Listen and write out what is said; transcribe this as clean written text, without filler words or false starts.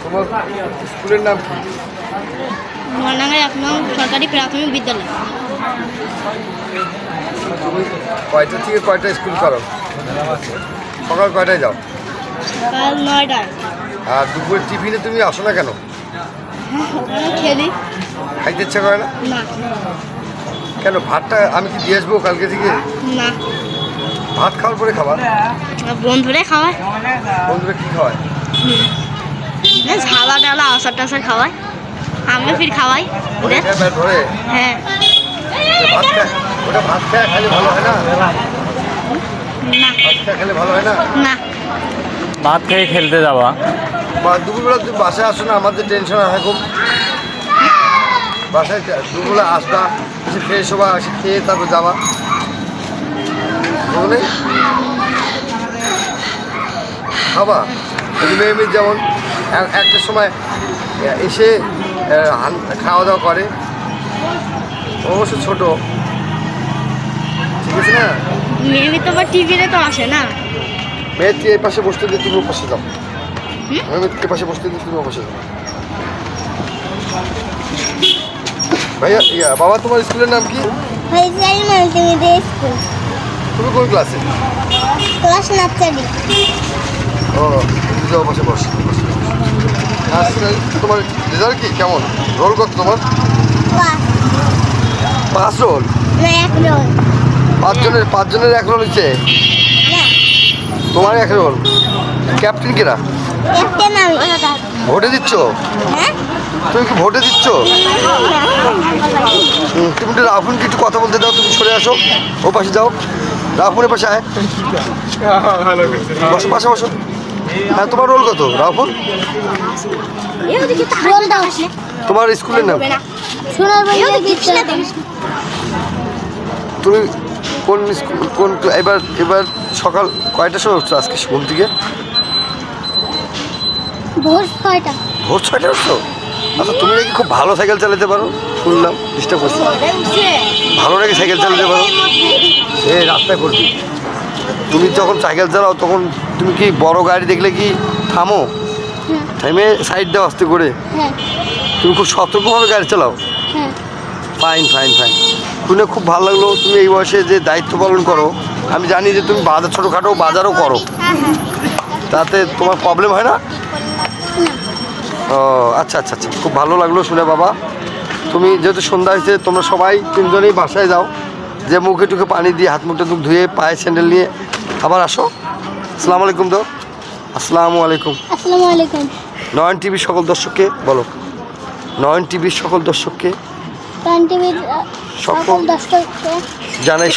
তোমার স্কুলের নাম কি? মহানাঙ্গা 1 নং সরকারি প্রাথমিক বিদ্যালয়। তুমি কয়টা থেকে কয়টা স্কুল করো? সকাল কয়টায় যাও? সকাল 9টায়। আর দুপুরের টিফিনে তুমি আসো না কেন? খেলি খাইতে ইচ্ছা করে না? না। কেন? ভাতটা আমি কি দিয়ে আসবো কালকে থেকে? না, ভাত খাওয়ার পরে খাবার? বন্ধুরা খাওয়ায়। বন্ধুরা কি খাওয়ায়? ঝালা ডালা আচার টাচার খাওয়ায়, আমিও ফির খাওয়াই ওদের। পেট ভরে? হ্যাঁ। ভাত খায়? ওটা ভাত খায় খাইলে ভালো হয় না? না, ভাত খায় খেলে ভালো হয় না? না। ভাত খেয়ে খেলতে যাওয়া। বা দুপুরবেলা তুমি বাসায় আসো না? আমাদের টেনশন হয় খুব। বাসায় দুপুরবেলা আসবা, এসে ফ্রেশ হবা, এসে খেয়ে তারপর যাবা। বুঝলি? খাবা যদি মেয়ে মেয়ে যেমন একটা সময় এসে খাওয়া দাওয়া করে, অবশ্য ছোট, ঠিক আছে না? মেয়ে তো আবার টিভিতে তো আসে না। মেয়েকে এ পাশে বসতে দিয়ে তুমি ও পাশে যাও। মেয়েকে পাশে বসতে দিয়ে তুমি ও পাশে যাও। ভাইয়া বাবা, তোমার স্কুলের নাম কি? হইজাই মাল্টিমিডিয়া স্কুল, তুমি কোন ক্লাসে? Class nursery. ও, তুমি যাও পাশে বস। নার্সারি। তোমার রেজাল্ট কি কেমন? রোল কত তোমার? 5 রোল? না, 1 রোল। 5 জনের 1 রোল হচ্ছে? না, তোমার 1 রোল। ক্যাপ্টেন কেরা? ক্যাপ্টেন আমি। ভোটে দিচ্ছ? হ্যাঁ? তুমি কি ভোটে দিচ্ছ? তুমি একটু রাহুলকে একটু কথা বলতে দাও। তুমি সরে আসো, ও পাশে যাও। রাহুলের পাশে আয়, বসো, পাশে বসো। হ্যাঁ, তোমার রোল কত রাহুল? তোমার স্কুলের নাম? তুমি কোন স্কুল, কোন এবার সকাল কয়টার সময় উঠছো আজকে ঘুম থেকে? ভোর 6টা। ভোর 6টায় উঠছো? আচ্ছা, তুমি নাকি খুব ভালো সাইকেল চালাতে পারো, শুনলাম। ডিস্টার্ব করছি? ভালো নাকি সাইকেল চালাতে পারো? এ রাস্তায় করবি। তুমি যখন সাইকেল চালাও তখন তুমি কি বড় গাড়ি দেখলে কি থামো? থেমে সাইড দাও আস্তে করে? হ্যাঁ, তুমি খুব সতর্কভাবে গাড়ি চালাও? হ্যাঁ। Fine fine fine. শুনে খুব ভালো লাগলো তুমি এই বয়সে যে দায়িত্ব পালন করো। আমি জানি যে তুমি বাজার ছোটোখাটো বাজারও করো, তাতে তোমার প্রবলেম হয় না? ও আচ্ছা আচ্ছা আচ্ছা, খুব ভালো লাগলো শুনে বাবা। তুমি যেহেতু সন্ধ্যা হয়েছে, তোমরা সবাই 3 জনেই বাসায় যাও, যে মুখে টুকে পানি দিয়ে হাত মুখটা ধুয়ে পায়ে স্যান্ডেল নিয়ে আবার আসো। আসসালামু আলাইকুম দাও। আসসালামু আলাইকুম। আসসালামু আলাইকুম। নয়ন টিভির সকল দর্শককে বলো। নয়ন টিভির সকল দর্শককে টিভির সকল দর্শককে জানাই